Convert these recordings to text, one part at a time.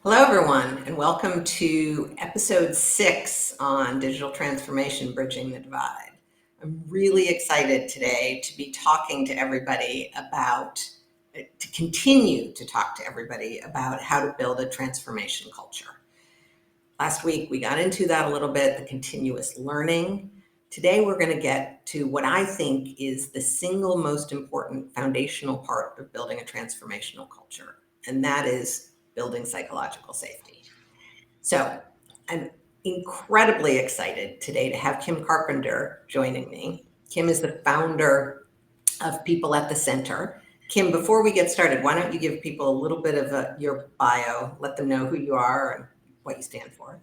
Hello, everyone, and welcome to episode 6 on digital transformation, bridging the divide. I'm really excited today to be talking to everybody to continue to talk to everybody about how to build a transformation culture. Last week, we got into that a little bit, the continuous learning. Today, we're going to get to what I think is the single most important foundational part of building a transformational culture, and that is building psychological safety. So I'm incredibly excited today to have Kim Carpenter joining me. Kim is the founder of People at the Center. Kim, before we get started, why don't you give people a little bit of your bio, let them know who you are and what you stand for.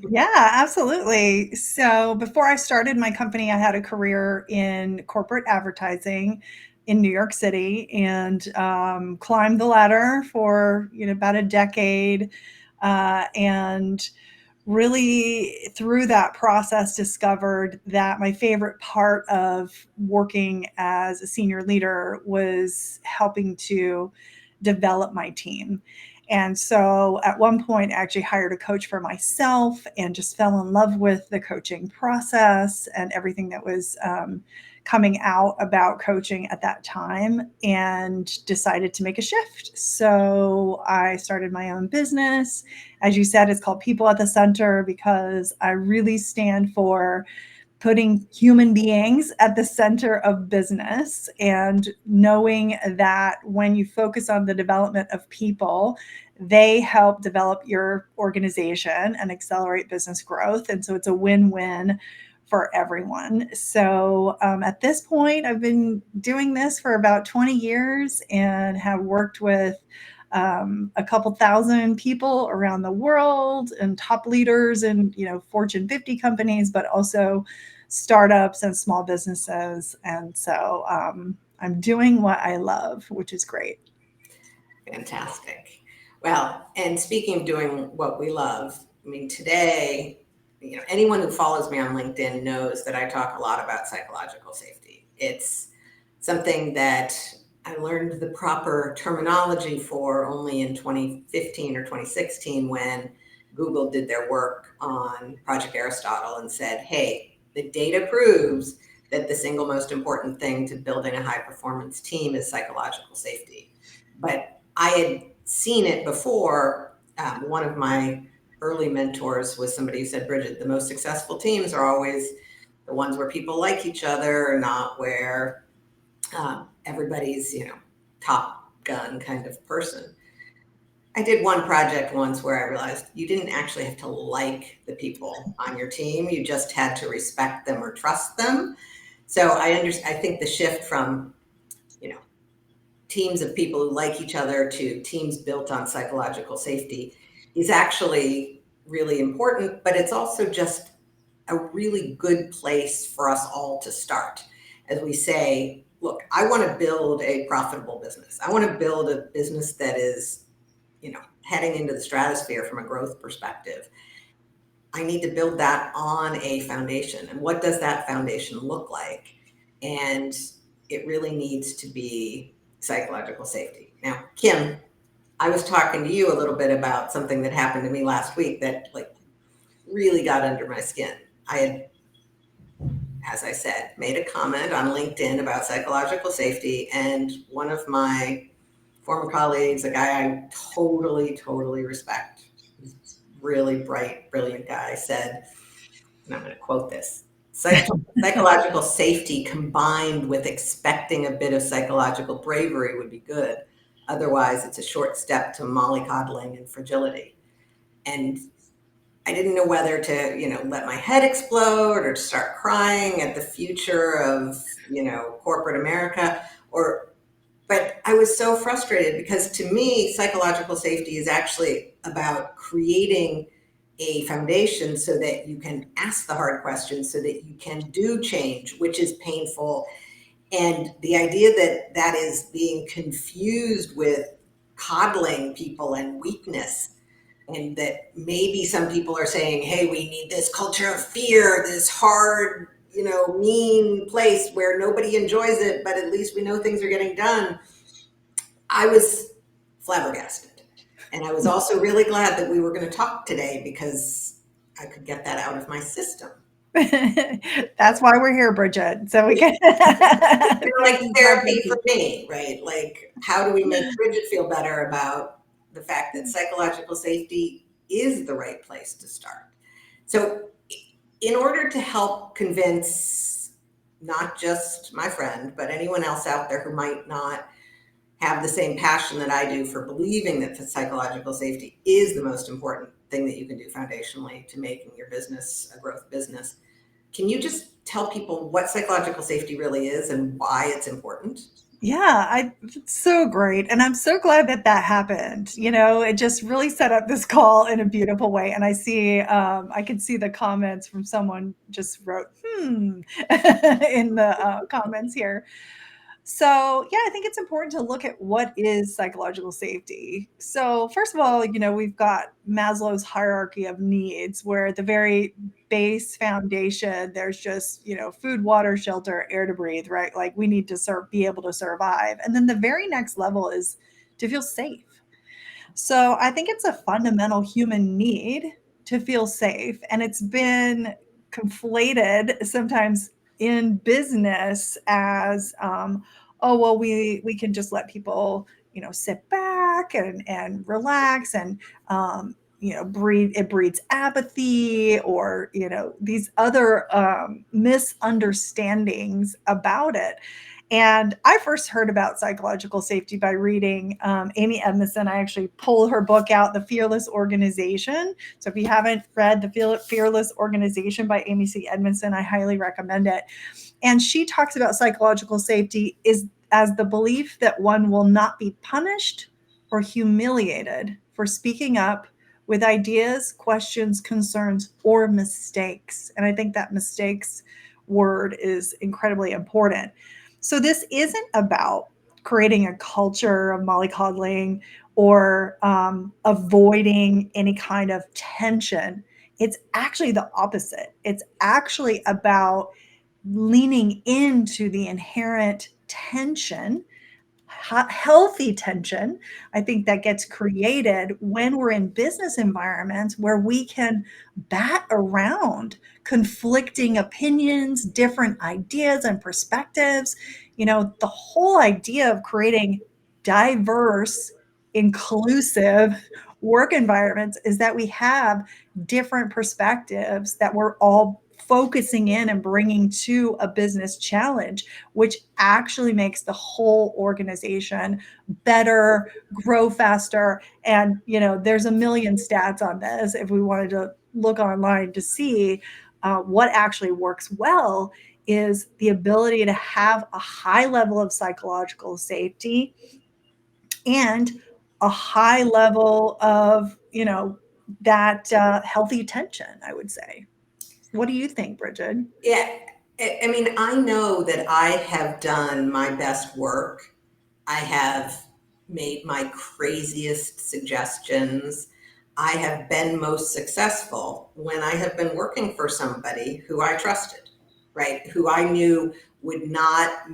Yeah, absolutely. So before I started my company, I had a career in corporate advertising in New York City and climbed the ladder for about a decade, and really through that process discovered that my favorite part of working as a senior leader was helping to develop my team. And so at one point, I actually hired a coach for myself and just fell in love with the coaching process and everything that was coming out about coaching at that time, and decided to make a shift. So I started my own business. As you said, it's called People at the Center because I really stand for putting human beings at the center of business and knowing that when you focus on the development of people, they help develop your organization and accelerate business growth. And so it's a win-win for everyone. So at this point, I've been doing this for about 20 years and have worked with a couple thousand people around the world and top leaders in Fortune 50 companies, but also startups and small businesses. And so I'm doing what I love, which is great. Fantastic. Well, and speaking of doing what we love, I mean, today, anyone who follows me on LinkedIn knows that I talk a lot about psychological safety. It's something that I learned the proper terminology for only in 2015 or 2016 when Google did their work on Project Aristotle and said, hey, the data proves that the single most important thing to building a high performance team is psychological safety. But I had seen it before. One of my early mentors was somebody who said, Brigid, the most successful teams are always the ones where people like each other, not where everybody's, top gun kind of person. I did one project once where I realized you didn't actually have to like the people on your team. You just had to respect them or trust them. So I think the shift from, teams of people who like each other to teams built on psychological safety is actually really important, but it's also just a really good place for us all to start. As we say, look, I want to build a profitable business. I want to build a business that is, heading into the stratosphere from a growth perspective. I need to build that on a foundation. And what does that foundation look like? And it really needs to be psychological safety. Now, Kim, I was talking to you a little bit about something that happened to me last week that really got under my skin. I had, as I said, made a comment on LinkedIn about psychological safety, and one of my former colleagues, a guy I totally respect, really bright, brilliant guy, said, and I'm going to quote this, psychological safety combined with expecting a bit of psychological bravery would be good. Otherwise, it's a short step to mollycoddling and fragility. And I didn't know whether to, let my head explode or to start crying at the future of, corporate America, but I was so frustrated because to me, psychological safety is actually about creating a foundation so that you can ask the hard questions, so that you can do change, which is painful. And the idea that that is being confused with coddling people and weakness, and that maybe some people are saying, hey, we need this culture of fear, this hard, mean place where nobody enjoys it, but at least we know things are getting done. I was flabbergasted. And I was also really glad that we were going to talk today because I could get that out of my system. That's why we're here, Bridget. So we can It's kind of like things like therapy this. for me, right? Like, how do we make Bridget feel better about the fact that psychological safety is the right place to start? So, in order to help convince not just my friend, but anyone else out there who might not have the same passion that I do for believing that psychological safety is the most important thing that you can do foundationally to making your business a growth business, can you just tell people what psychological safety really is and why it's important? Yeah, it's so great. And I'm so glad that that happened. It just really set up this call in a beautiful way. And I can see the comments from someone just wrote, in the comments here. So, yeah, I think it's important to look at what is psychological safety. So, first of all, we've got Maslow's hierarchy of needs, where the very base foundation, there's just, food, water, shelter, air to breathe, right? Like we need to be able to survive. And then the very next level is to feel safe. So I think it's a fundamental human need to feel safe, and it's been conflated sometimes in business as, oh well, we can just let people sit back and relax and it breeds apathy, or these other misunderstandings about it. And I first heard about psychological safety by reading Amy Edmondson. I actually pulled her book out, The Fearless Organization. So if you haven't read The Fearless Organization by Amy C. Edmondson, I highly recommend it. And she talks about psychological safety is as the belief that one will not be punished or humiliated for speaking up with ideas, questions, concerns, or mistakes. And I think that mistakes word is incredibly important. So this isn't about creating a culture of mollycoddling or avoiding any kind of tension. It's actually the opposite. It's actually about leaning into the inherent tension, healthy tension, I think, that gets created when we're in business environments where we can bat around conflicting opinions, different ideas and perspectives. The whole idea of creating diverse, inclusive work environments is that we have different perspectives that we're all focusing in and bringing to a business challenge, which actually makes the whole organization better, grow faster. And, there's a million stats on this if we wanted to look online to see what actually works well is the ability to have a high level of psychological safety and a high level of, that healthy tension, I would say. What do you think, Bridget? Yeah, I mean, I know that I have done my best work. I have made my craziest suggestions. I have been most successful when I have been working for somebody who I trusted, right? Who I knew would not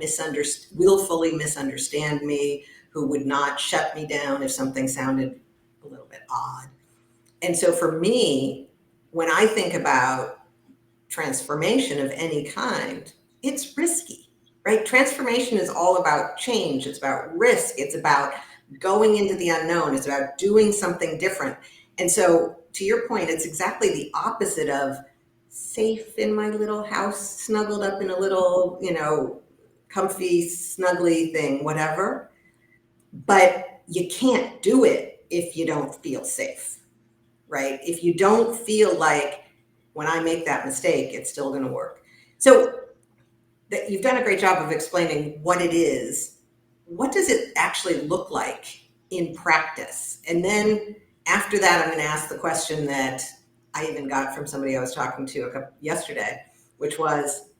willfully misunderstand me, who would not shut me down if something sounded a little bit odd. And so for me, when I think about transformation of any kind, it's risky, right? Transformation is all about change. It's about risk. It's about going into the unknown. It's about doing something different. And so, to your point, it's exactly the opposite of safe in my little house, snuggled up in a little, comfy, snuggly thing, whatever. But you can't do it if you don't feel safe, right? If you don't feel like when I make that mistake, it's still going to work. So you've done a great job of explaining what it is. What does it actually look like in practice? And then after that, I'm going to ask the question that I even got from somebody I was talking to yesterday, which was,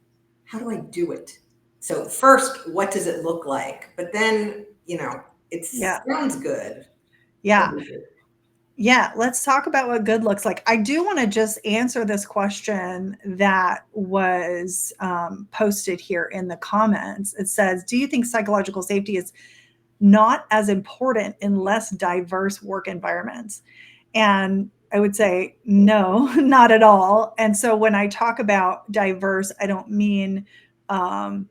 how do I do it? So first, what does it look like? But then, it Yeah. sounds good. Yeah. Yeah, let's talk about what good looks like. I do want to just answer this question that was posted here in the comments. It says, do you think psychological safety is not as important in less diverse work environments? And I would say, no, not at all. And so when I talk about diverse, I don't mean um,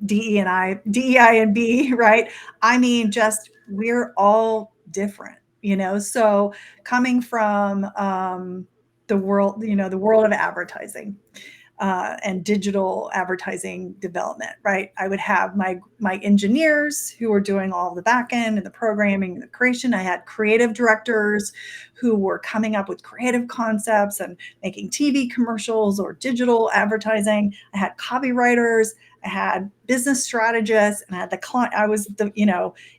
DEI and B, right? I mean, just we're all different, So coming from the world, the world of advertising, and digital advertising development, right? I would have my engineers who were doing all the back end and the programming and the creation. I had creative directors who were coming up with creative concepts and making TV commercials or digital advertising. I had copywriters. I had business strategists, and I had the client. I was the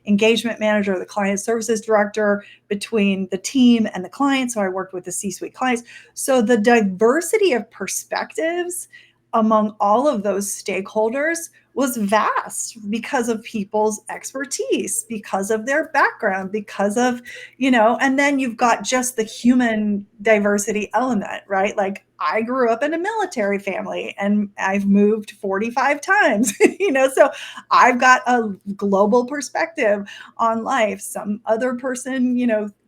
engagement manager, the client services director between the team and the client. So I worked with the C-suite clients. So the diversity of perspectives among all of those stakeholders was vast because of people's expertise, because of their background, because of, and then you've got just the human diversity element, right? Like I grew up in a military family and I've moved 45 times, so I've got a global perspective on life. Some other person,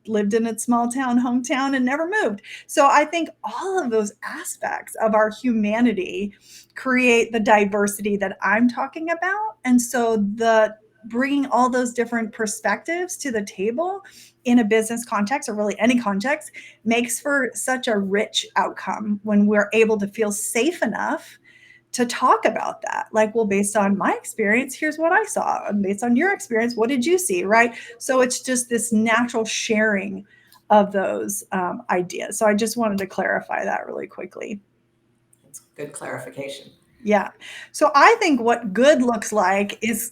lived in a small town, hometown, and never moved. So I think all of those aspects of our humanity create the diversity that I'm talking about. And so the bringing all those different perspectives to the table in a business context, or really any context, makes for such a rich outcome when we're able to feel safe enough to talk about that. Like, well, based on my experience, here's what I saw. And based on your experience, what did you see? Right. So it's just this natural sharing of those ideas. So I just wanted to clarify that really quickly. That's good clarification. Yeah. So I think what good looks like is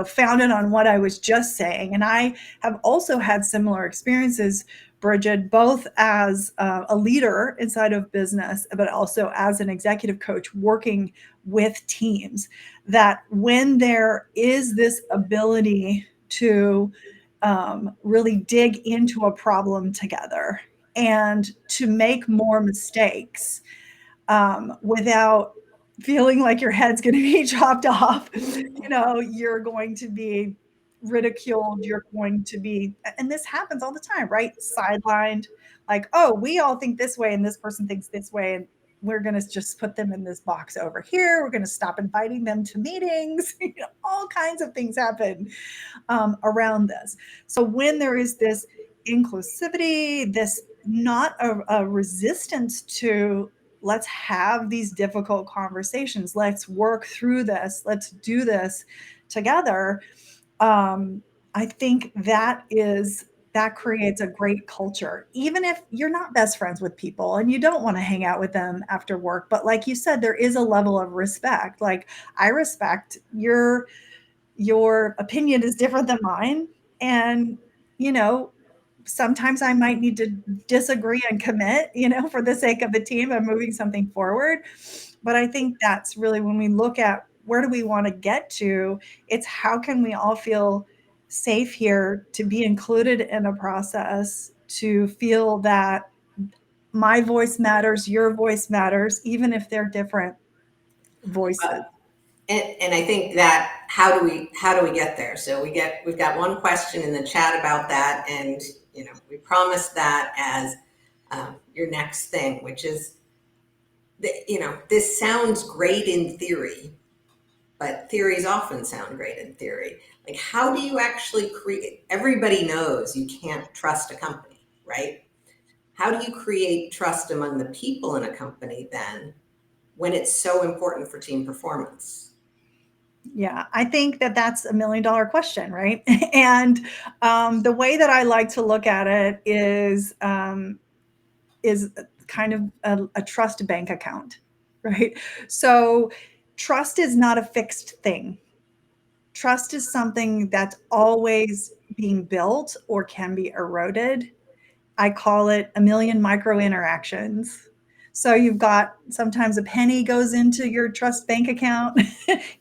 founded on what I was just saying, and I have also had similar experiences, Brigid, both as a leader inside of business, but also as an executive coach working with teams. That when there is this ability to really dig into a problem together and to make more mistakes without feeling like your head's going to be chopped off. You're going to be ridiculed. You're going to be, and this happens all the time, right? Sidelined, like, oh, we all think this way and this person thinks this way. And we're going to just put them in this box over here. We're going to stop inviting them to meetings. All kinds of things happen around this. So when there is this inclusivity, this not a resistance to let's have these difficult conversations, let's work through this, let's do this together. I think that creates a great culture, even if you're not best friends with people and you don't want to hang out with them after work. But like you said, there is a level of respect. Like I respect your opinion is different than mine. And, sometimes I might need to disagree and commit, for the sake of the team and moving something forward. But I think that's really when we look at where do we want to get to, it's how can we all feel safe here to be included in a process, to feel that my voice matters, your voice matters, even if they're different voices. And I think that how do we get there? So we've got one question in the chat about that, and we promised that as your next thing, which is this sounds great in theory, but theories often sound great in theory. Like, how do you actually create? Everybody knows you can't trust a company, right? How do you create trust among the people in a company then, when it's so important for team performance? Yeah, I think that that's $1 million question, right? And the way that I like to look at it is kind of a trust bank account, right? So trust is not a fixed thing. Trust is something that's always being built or can be eroded. I call it a million micro interactions. So you've got sometimes a penny goes into your trust bank account.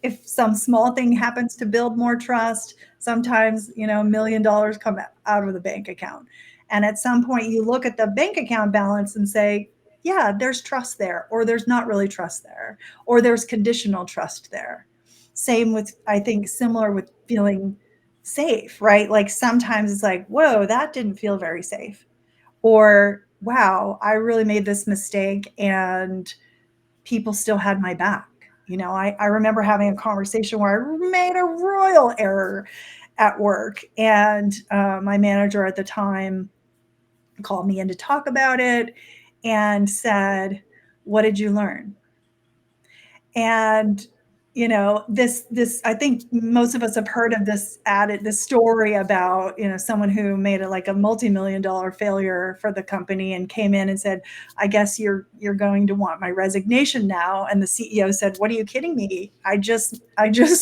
If some small thing happens to build more trust, sometimes, $1 million come out of the bank account. And at some point you look at the bank account balance and say, yeah, there's trust there, or there's not really trust there, or there's conditional trust there. Same with, I think, similar with feeling safe, right? Like sometimes it's like, whoa, that didn't feel very safe. Or, wow, I really made this mistake and people still had my back. I remember having a conversation where I made a royal error at work, and my manager at the time called me in to talk about it and said, "What did you learn?" And this I think most of us have heard of this story about someone who made it like a multi-million-dollar failure for the company and came in and said, "I guess you're going to want my resignation now." And the CEO said, "What are you kidding me? I just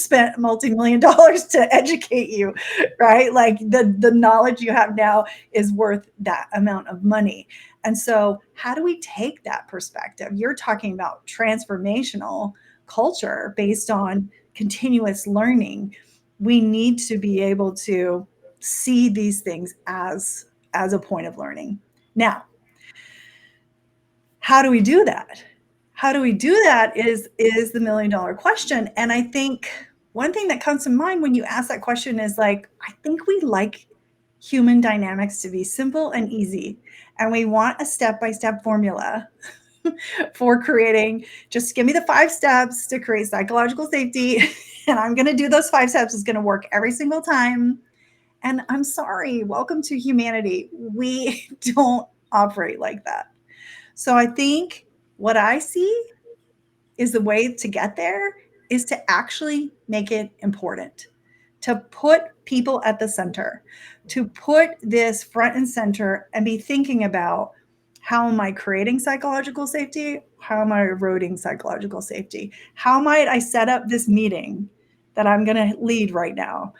spent multi-million-dollars to educate you." Right? Like the knowledge you have now is worth that amount of money. And so how do we take that perspective? You're talking about transformational culture based on continuous learning. We need to be able to see these things as a point of learning. Now, how do we do that? How do we do that is the million-dollar question. And I think one thing that comes to mind when you ask that question is like, I think we like human dynamics to be simple and easy, and we want a step-by-step formula for creating. Just give me the 5 steps to create psychological safety, and I'm going to do those 5 steps. It's going to work every single time. And I'm sorry, welcome to humanity. We don't operate like that. So I think what I see is the way to get there is to actually make it important, to put people at the center, to put this front and center and be thinking about, how am I creating psychological safety? How am I eroding psychological safety? How might I set up this meeting that I'm going to lead right now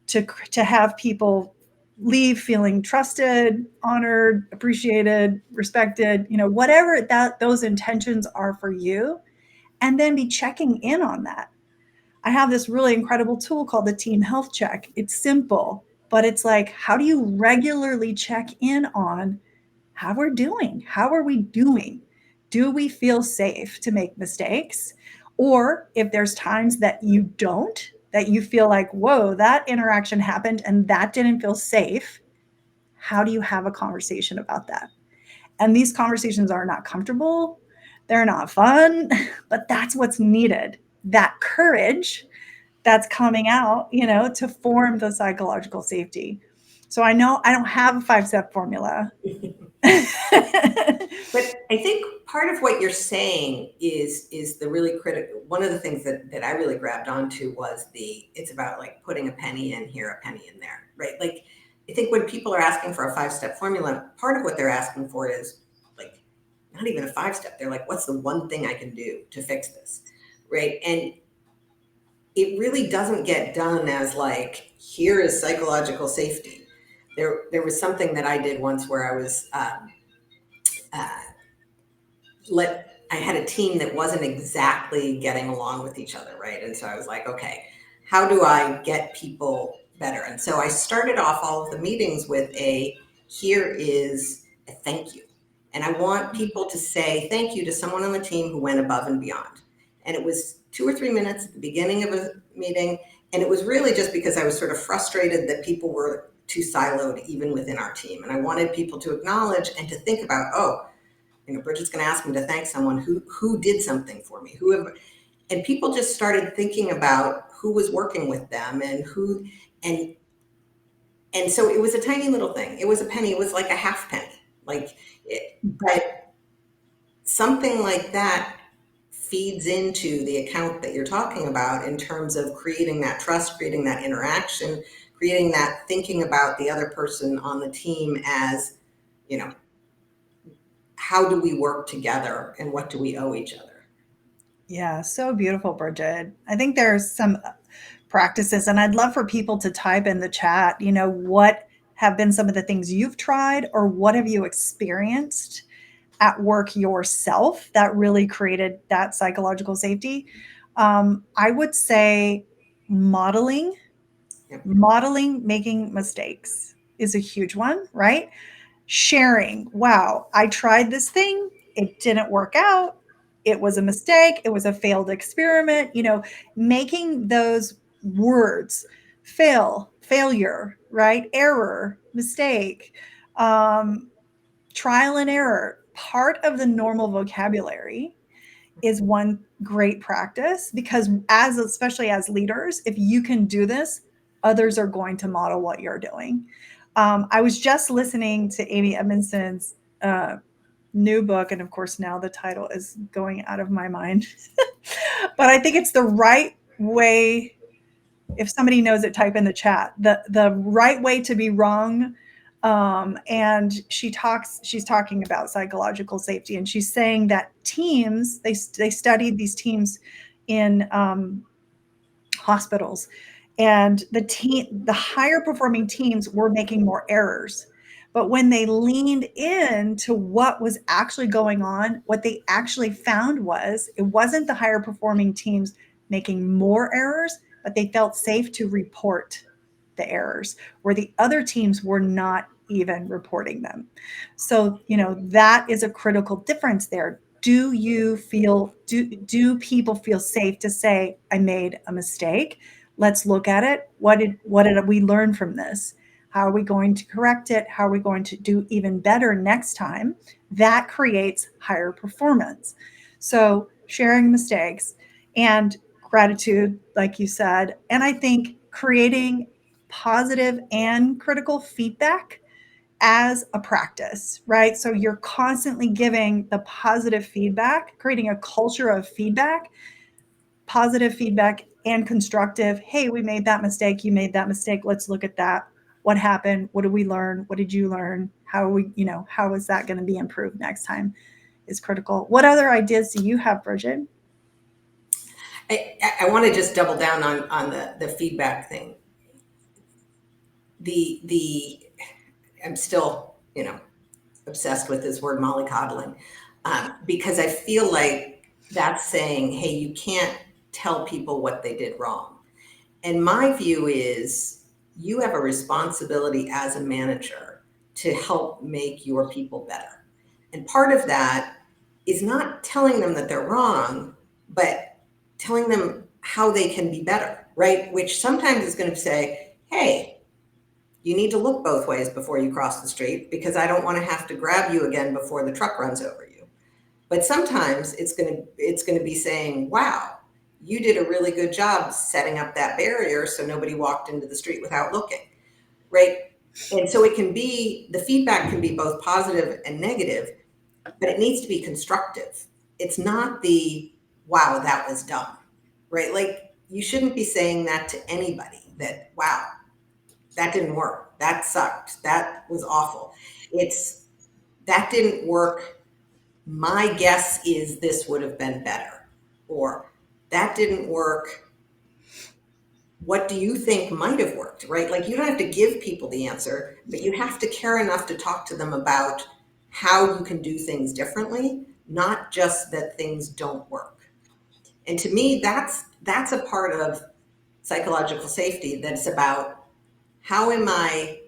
to have people leave feeling trusted, honored, appreciated, respected, whatever that those intentions are for you, and then be checking in on that. I have this really incredible tool called the Team Health Check. It's simple, but it's like, how do you regularly check in on how we're doing? How are we doing? Do we feel safe to make mistakes? Or if there's times that you don't, that you feel like, whoa, that interaction happened and that didn't feel safe, how do you have a conversation about that? And these conversations are not comfortable, they're not fun, but that's what's needed. That courage that's coming out, to form the psychological safety. So I know I don't have a 5 step formula. But I think part of what you're saying is the really critical. One of the things that I really grabbed onto was it's about like putting a penny in here, a penny in there, right? Like I think when people are asking for a 5 step formula, part of what they're asking for is like not even a 5 step. They're like, what's the one thing I can do to fix this, right? And it really doesn't get done as like, here is psychological safety. There was something that I did once where I was uh, I had a team that wasn't exactly getting along with each other, right? And so I was like, okay, how do I get people better? And so I started off all of the meetings with here is a thank you. And I want people to say thank you to someone on the team who went above and beyond. And it was 2 or 3 minutes at the beginning of a meeting. And it was really just because I was sort of frustrated that people were too siloed even within our team. And I wanted people to acknowledge and to think about, oh, Bridget's going to ask me to thank someone who did something for me, and people just started thinking about who was working with them and and so it was a tiny little thing. It was a penny. It was like a half penny, but something like that feeds into the account that you're talking about in terms of creating that trust, creating that interaction, creating that thinking about the other person on the team as, you know, how do we work together and what do we owe each other? Yeah, so beautiful, Bridget. I think there's some practices, and I'd love for people to type in the chat, what have been some of the things you've tried, or what have you experienced at work yourself that really created that psychological safety. I would say modeling, Yep. modeling making mistakes is a huge one, right? Sharing, wow, I tried this thing, it didn't work out, it was a mistake, it was a failed experiment, making those words failure, right? Error, mistake, um, trial and error. Part of the normal vocabulary is one great practice because as especially as leaders, if you can do this, others are going to model what you're doing. I was just listening to Amy Edmondson's new book, and of course now the title is going out of my mind, but I think it's the right way. If somebody knows it, type in the chat the right way to be wrong. And she's talking about psychological safety, and she's saying that teams, they studied these teams in hospitals, and the higher performing teams were making more errors. But when they leaned into what was actually going on, what they actually found was it wasn't the higher performing teams making more errors, but they felt safe to report the errors, where the other teams were not even reporting them. So, that is a critical difference there. Do people feel safe to say, I made a mistake? Let's look at it. What did we learn from this? How are we going to correct it? How are we going to do even better next time? That creates higher performance. So sharing mistakes and gratitude, like you said, and I think creating positive and critical feedback as a practice, right? So you're constantly giving the positive feedback, creating a culture of feedback, positive feedback and constructive. Hey, we made that mistake. You made that mistake. Let's look at that. What happened? What did we learn? What did you learn? How is that going to be improved next time is critical. What other ideas do you have, Brigid? I want to just double down on the feedback thing. I'm still, obsessed with this word mollycoddling, because I feel like that's saying, hey, you can't tell people what they did wrong. And my view is you have a responsibility as a manager to help make your people better. And part of that is not telling them that they're wrong, but telling them how they can be better, right? Which sometimes is going to say, hey, you need to look both ways before you cross the street because I don't want to have to grab you again before the truck runs over you. But sometimes it's going to be saying, wow, you did a really good job setting up that barrier so nobody walked into the street without looking, right? And so the feedback can be both positive and negative, but it needs to be constructive. It's not the, wow, that was dumb, right? Like you shouldn't be saying that to anybody that, wow, that didn't work. That sucked. That was awful. That didn't work. My guess is this would have been better. Or that didn't work. What do you think might have worked, right? Like you don't have to give people the answer, but you have to care enough to talk to them about how you can do things differently, not just that things don't work. And to me, that's a part of psychological safety that's about how am I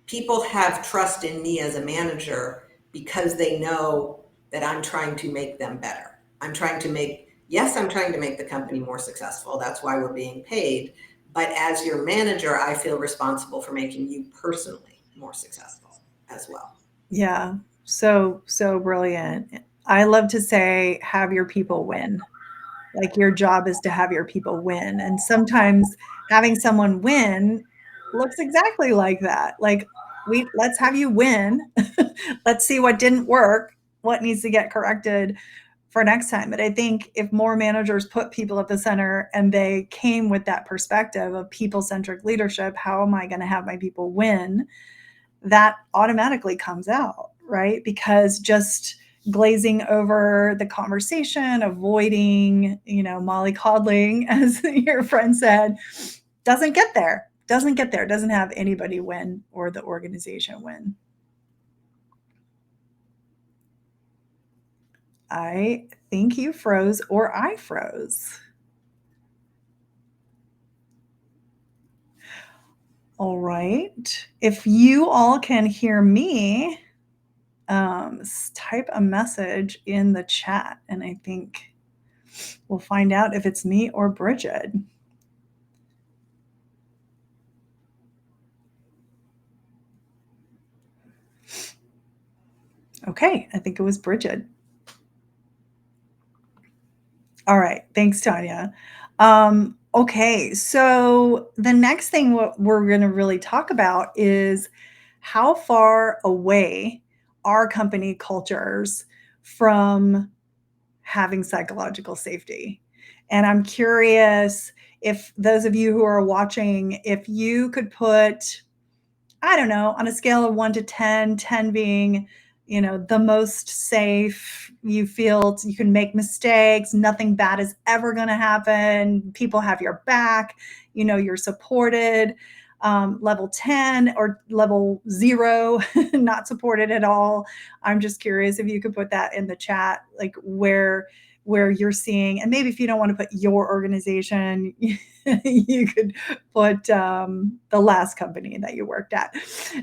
people have trust in me as a manager because they know that I'm trying to make them better. I'm trying to make the company more successful. That's why we're being paid. But as your manager, I feel responsible for making you personally more successful as well. Yeah, so brilliant. I love to say, have your people win. Like your job is to have your people win. And sometimes having someone win looks exactly like that. Like let's have you win. Let's see what didn't work, what needs to get corrected for next time. But I think if more managers put people at the center and they came with that perspective of people-centric leadership, how am I going to have my people win? That automatically comes out, right? Because just glazing over the conversation, avoiding, mollycoddling, as your friend said, doesn't get there, doesn't have anybody win or the organization win. I think you froze or I froze. All right. If you all can hear me, type a message in the chat, and I think we'll find out if it's me or Brigid. Okay, I think it was Brigid. All right, thanks, Tanya. Okay, so the next thing what we're going to really talk about is how far away are company cultures from having psychological safety. And I'm curious if those of you who are watching, if you could put, I don't know, on a scale of 1 to 10, 10 being, the most safe, you feel you can make mistakes, nothing bad is ever going to happen, people have your back, you're supported. Level 10 or level 0, not supported at all. I'm just curious if you could put that in the chat, like where you're seeing, and maybe if you don't want to put your organization, you could put the last company that you worked at.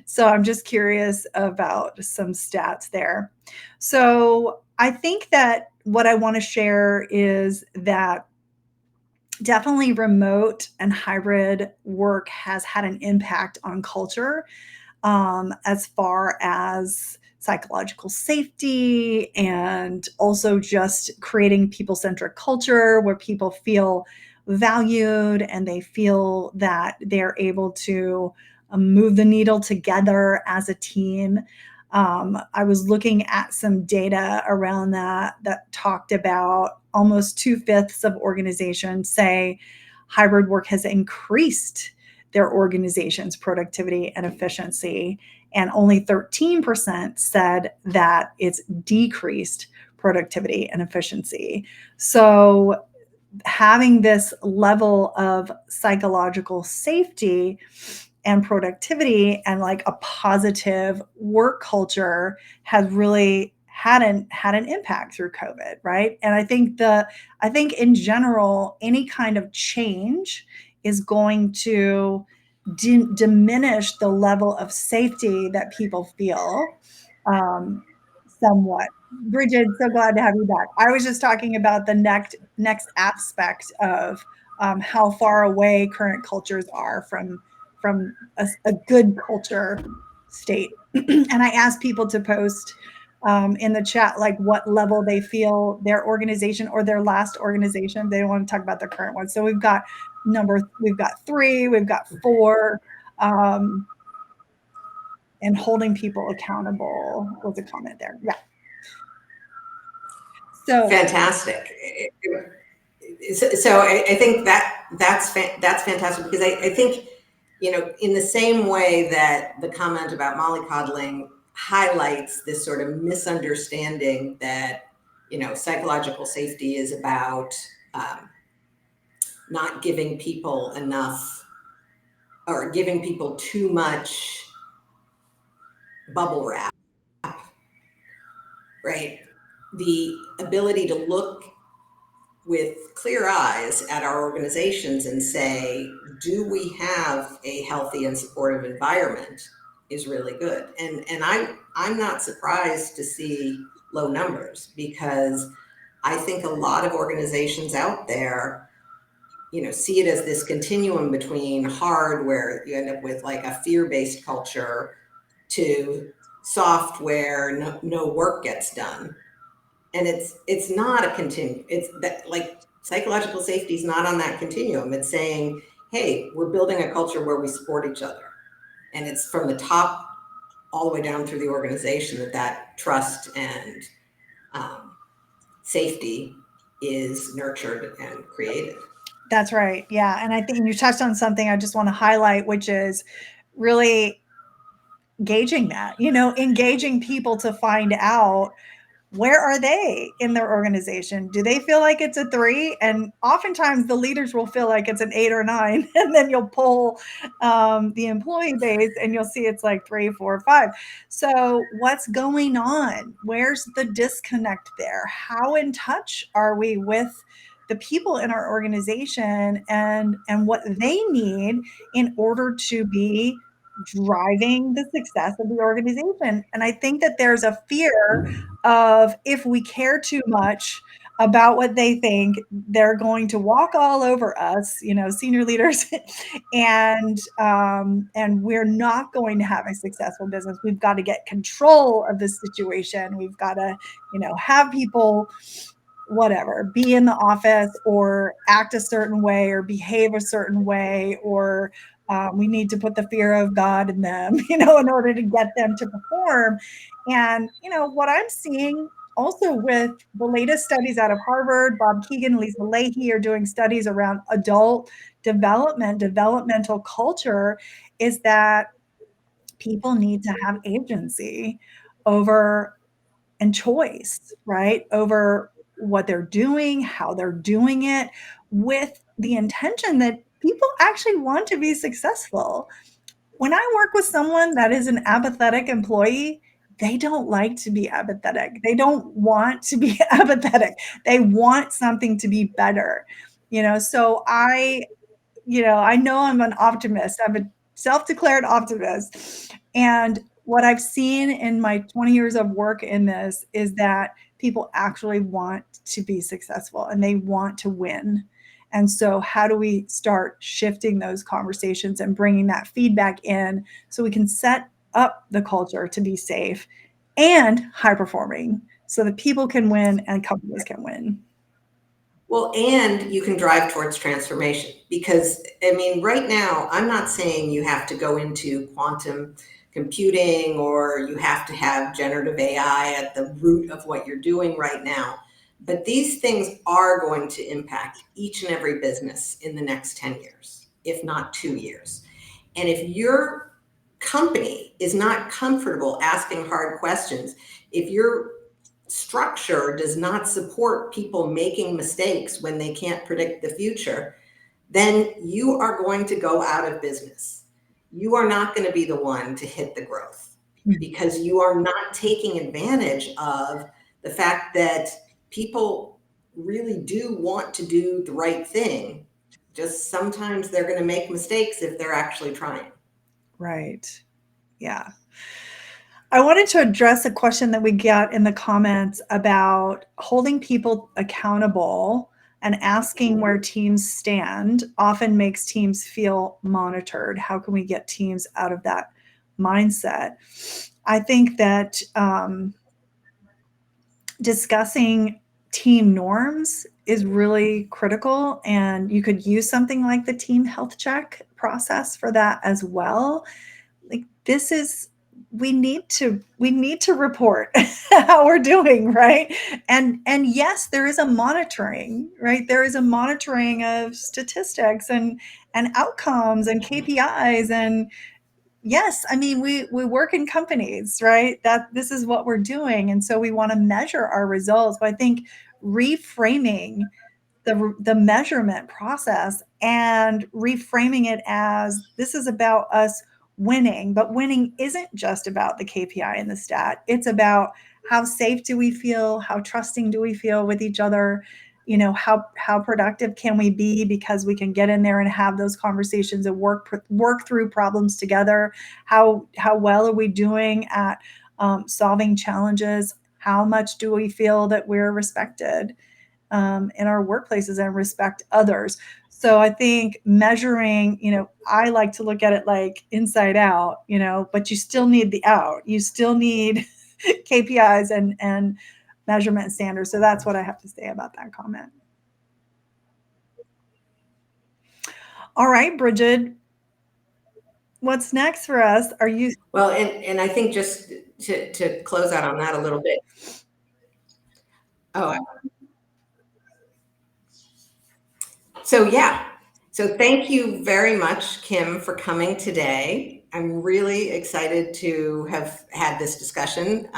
So I'm just curious about some stats there. So I think that what I want to share is that definitely remote and hybrid work has had an impact on culture, as far as psychological safety and also just creating people centric culture where people feel valued and they feel that they're able to move the needle together as a team. I was looking at some data around that talked about almost 2/5 of organizations say hybrid work has increased their organization's productivity and efficiency, and only 13% said that it's decreased productivity and efficiency. So having this level of psychological safety and productivity and like a positive work culture has really had an impact through COVID, right? And I think in general, any kind of change is going to diminish the level of safety that people feel, um, somewhat. Bridget, so glad to have you back. I was just talking about the next aspect of how far away current cultures are from a good culture state. And I asked people to post in the chat like what level they feel their organization or their last organization. They don't want to talk about their current one. So we've got 3, we've got 4. Um, and holding people accountable was a comment there. Yeah. So Fantastic. So I think that's fantastic, because I think, in the same way that the comment about mollycoddling highlights this sort of misunderstanding that, psychological safety is about not giving people enough, or giving people too much bubble wrap, right? The ability to look with clear eyes at our organizations and say, do we have a healthy and supportive environment, is really good. And I'm not surprised to see low numbers, because I think a lot of organizations out there, see it as this continuum between hard, where you end up with like a fear-based culture, to soft, where no work gets done. And it's not a continuum. It's that, like, psychological safety is not on that continuum. It's saying, hey, we're building a culture where we support each other, and it's from the top all the way down through the organization that trust and safety is nurtured and created. that's right. Yeah. And I think you touched on something I just want to highlight, which is really gauging that, engaging people to find out where are they in their organization? Do they feel like it's a 3? And oftentimes the leaders will feel like it's an 8 or 9. And then you'll pull the employee base and you'll see it's like 3, 4, 5. So what's going on? Where's the disconnect there? How in touch are we with the people in our organization and what they need in order to be driving the success of the organization? And I think that there's a fear of, if we care too much about what they think. They're going to walk all over us, senior leaders, and we're not going to have a successful business. We've got to get control of the situation. We've got to, have people, whatever, be in the office or act a certain way or behave a certain way, or we need to put the fear of God in them, in order to get them to perform. And, what I'm seeing also with the latest studies out of Harvard, Bob Keegan, Lisa Leahy are doing studies around adult development, developmental culture, is that people need to have agency over and choice, right? Over what they're doing, how they're doing it, with the intention that people actually want to be successful. When I work with someone that is an apathetic employee, they don't like to be apathetic. They don't want to be apathetic. They want something to be better. So I know I'm an optimist. I'm a self-declared optimist. And what I've seen in my 20 years of work in this is that people actually want to be successful and they want to win. And so, how do we start shifting those conversations and bringing that feedback in so we can set up the culture to be safe and high performing so that people can win and companies can win? Well, and you can drive towards transformation because, I mean, right now, I'm not saying you have to go into quantum computing or you have to have generative AI at the root of what you're doing right now. But these things are going to impact each and every business in the next 10 years, if not 2 years. And if your company is not comfortable asking hard questions, if your structure does not support people making mistakes when they can't predict the future, then you are going to go out of business. You are not going to be the one to hit the growth because you are not taking advantage of the fact that people really do want to do the right thing. Just sometimes they're going to make mistakes if they're actually trying. Right. Yeah. I wanted to address a question that we got in the comments about holding people accountable and asking where teams stand often makes teams feel monitored. How can we get teams out of that mindset? I think that discussing team norms is really critical, and you could use something like the team health check process for that as well. Like, this is, we need to report how we're doing, right? And yes, there is a monitoring, right? There is a monitoring of statistics and outcomes and KPIs. And yes, I mean, we work in companies, right? That this is what we're doing, and so we want to measure our results. But I think reframing the measurement process and reframing it as this is about us winning, but winning isn't just about the KPI and the stat. It's about how safe do we feel, how trusting do we feel with each other, how productive can we be because we can get in there and have those conversations and work through problems together. How well are we doing at solving challenges? How much do we feel that we're respected in our workplaces and respect others? So I think measuring, I like to look at it like inside out, but you still need the out. You still need KPIs and measurement standards. So that's what I have to say about that comment. All right, Brigid, what's next for us? Are you? Well, and I think just to close out on that a little bit. Oh, so yeah. So thank you very much, Kim, for coming today. I'm really excited to have had this discussion.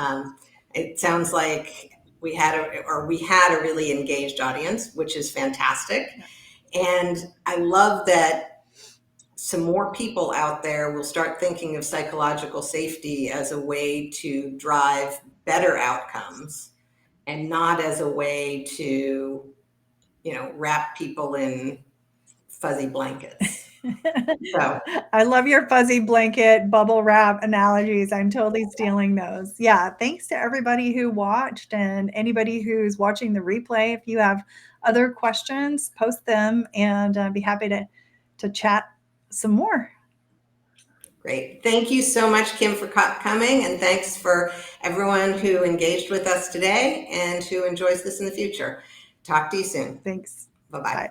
It sounds like we had a really engaged audience, which is fantastic. And I love that some more people out there will start thinking of psychological safety as a way to drive better outcomes and not as a way to, wrap people in fuzzy blankets. So I love your fuzzy blanket bubble wrap analogies. I'm totally stealing those. Yeah, thanks to everybody who watched and anybody who's watching the replay. If you have other questions, post them and be happy to chat some more. great. Thank you so much, Kim, for coming, and thanks for everyone who engaged with us today and who enjoys this in the future. Talk to you soon. Thanks. Bye-bye. Bye.